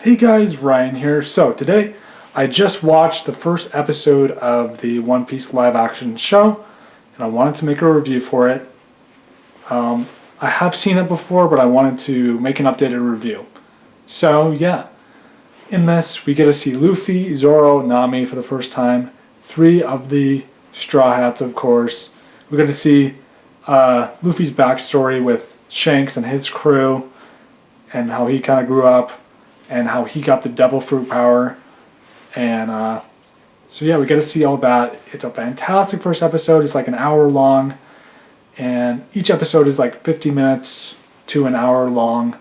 Hey guys, Ryan here. So today I just watched the first episode of the One Piece live action show and I wanted to make a review for it. I have seen it before, but I wanted to make an updated review. So yeah, in this we get to see Luffy, Zoro, Nami for the first time, three of the Straw Hats of course. We get to see Luffy's backstory with Shanks and his crew and how he kind of grew up and how he got the devil fruit power. And so yeah, we get to see all that. It's a fantastic first episode. It's like an hour long, and each episode is like 50 minutes to an hour long.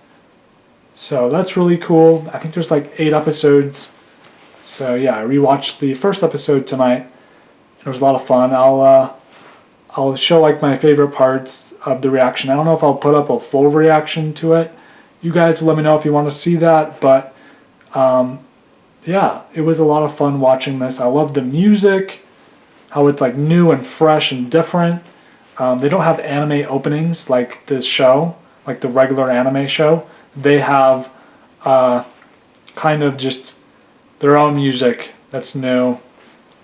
So that's really cool. I think there's like 8 episodes. So yeah, I rewatched the first episode tonight. It was a lot of fun. I'll show like my favorite parts of the reaction. I don't know if I'll put up a full reaction to it. You guys will let me know if you want to see that, but yeah, it was a lot of fun watching this. I love the music, how it's like new and fresh and different. They don't have anime openings like this show, like the regular anime show. They have kind of just their own music that's new.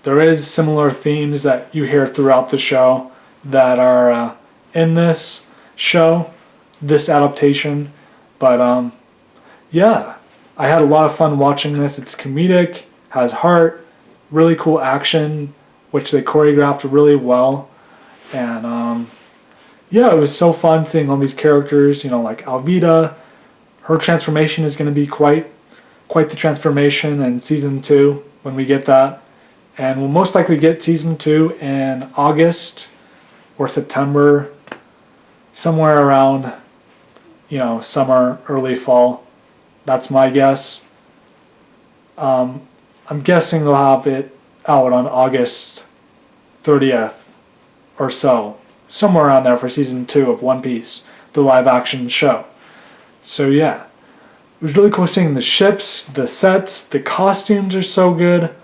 There is similar themes that you hear throughout the show that are in this show, this adaptation. But yeah, I had a lot of fun watching this. It's comedic, has heart, really cool action, which they choreographed really well. And yeah, it was so fun seeing all these characters, like Alvida. Her transformation is going to be quite the transformation in season 2 when we get that. And we'll most likely get season 2 in August or September, somewhere around summer, early fall. That's my guess. I'm guessing they'll have it out on August 30th or so. Somewhere around there for season 2 of One Piece, the live action show. So yeah, it was really cool seeing the ships, the sets, the costumes are so good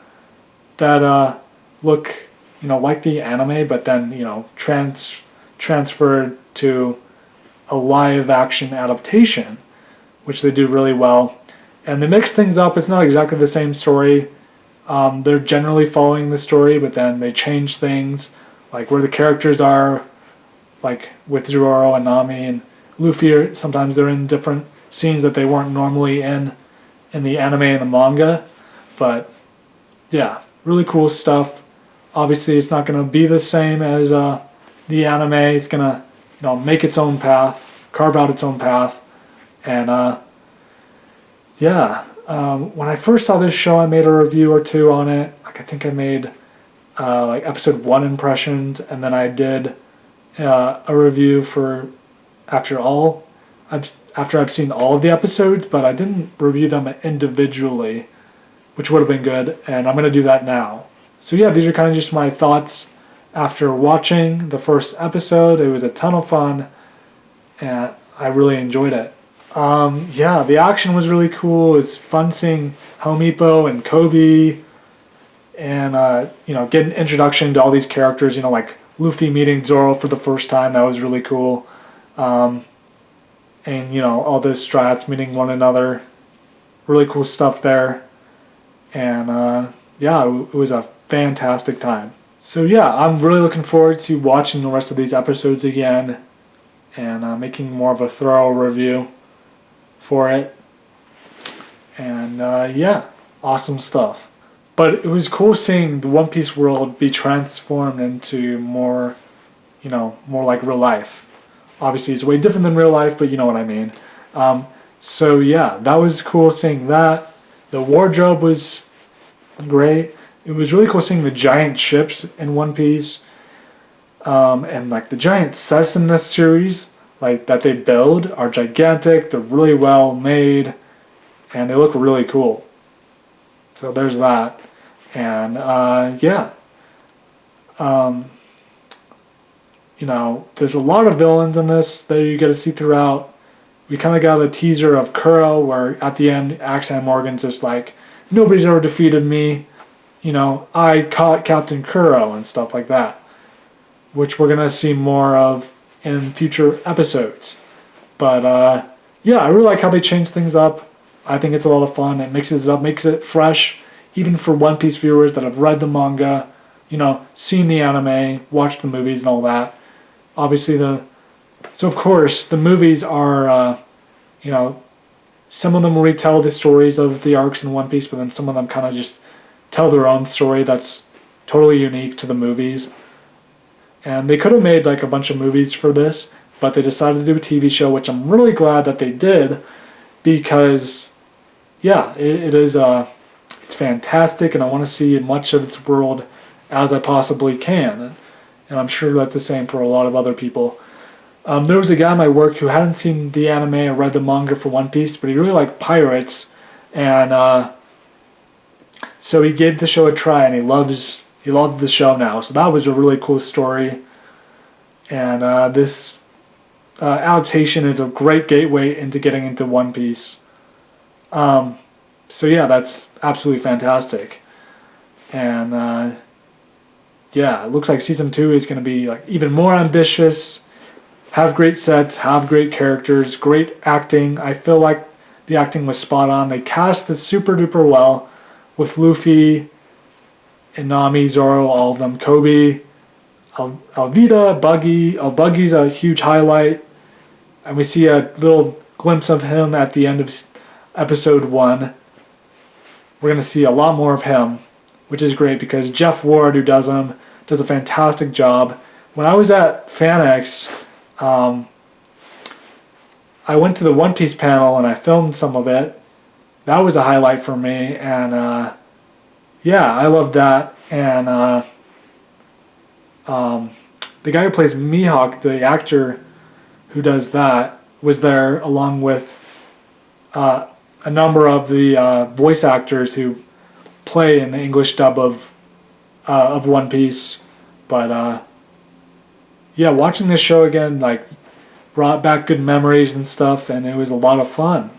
that look, like the anime, but then, transferred to a live action adaptation, which they do really well. And they mix things up. It's not exactly the same story. They're generally following the story, but then they change things, like where the characters are, like with Zoro and Nami and Luffy. Sometimes they're in different scenes that they weren't normally in the anime and the manga. But yeah, really cool stuff. Obviously, it's not going to be the same as the anime. It's going to make its own path, carve out its own path. And yeah, when I first saw this show, I made a review or 2 on it. Like I think I made like episode 1 impressions, and then I did a review for after I've seen all of the episodes, but I didn't review them individually, which would have been good, and I'm going to do that now. So yeah, these are kind of just my thoughts after watching the first episode. It was a ton of fun, and I really enjoyed it. Yeah, the action was really cool. It's fun seeing Helmeppo and Kobe, and getting introduction to all these characters. Like Luffy meeting Zoro for the first time. That was really cool. And all the Straw Hats meeting one another. Really cool stuff there. And yeah, it was a fantastic time. So yeah, I'm really looking forward to watching the rest of these episodes again and making more of a thorough review for it. And yeah, awesome stuff. But it was cool seeing the One Piece world be transformed into more like real life. Obviously, it's way different than real life, but you know what I mean. So yeah, that was cool seeing that. The wardrobe was great. It was really cool seeing the giant ships in One Piece, and like the giant sets in this series, like that they build, are gigantic. They're really well made, and they look really cool. So there's that, and yeah, there's a lot of villains in this that you get to see throughout. We kind of got a teaser of Kuro, where at the end, Axam Morgan's just like, nobody's ever defeated me. I caught Captain Kuro and stuff like that, which we're going to see more of in future episodes. But yeah, I really like how they changed things up. I think it's a lot of fun. It mixes it up, makes it fresh, even for One Piece viewers that have read the manga, seen the anime, watched the movies and all that. Obviously, so of course the movies are, some of them retell the stories of the arcs in One Piece, but then some of them kind of just tell their own story that's totally unique to the movies. And they could have made like a bunch of movies for this, but they decided to do a TV show, which I'm really glad that they did, because yeah, it is it's fantastic, and I want to see as much of its world as I possibly can, and I'm sure that's the same for a lot of other people. There was a guy at my work who hadn't seen the anime or read the manga for One Piece, but he really liked pirates, and so he gave the show a try, and he loves the show now. So that was a really cool story, and this adaptation is a great gateway into getting into One Piece. So yeah, that's absolutely fantastic, and yeah, it looks like season 2 is going to be like even more ambitious, have great sets, have great characters, great acting. I feel like the acting was spot on. They cast it super duper well with Luffy, Nami, Zoro, all of them, Kobe, Alvida, Buggy. Oh, Buggy's a huge highlight, and we see a little glimpse of him at the end of episode 1. We're going to see a lot more of him, which is great because Jeff Ward, who does him, does a fantastic job. When I was at FanX, I went to the One Piece panel and I filmed some of it. That was a highlight for me, and yeah, I loved that. And the guy who plays Mihawk, the actor who does that, was there along with a number of the voice actors who play in the English dub of One Piece. But yeah, watching this show again like brought back good memories and stuff, and it was a lot of fun.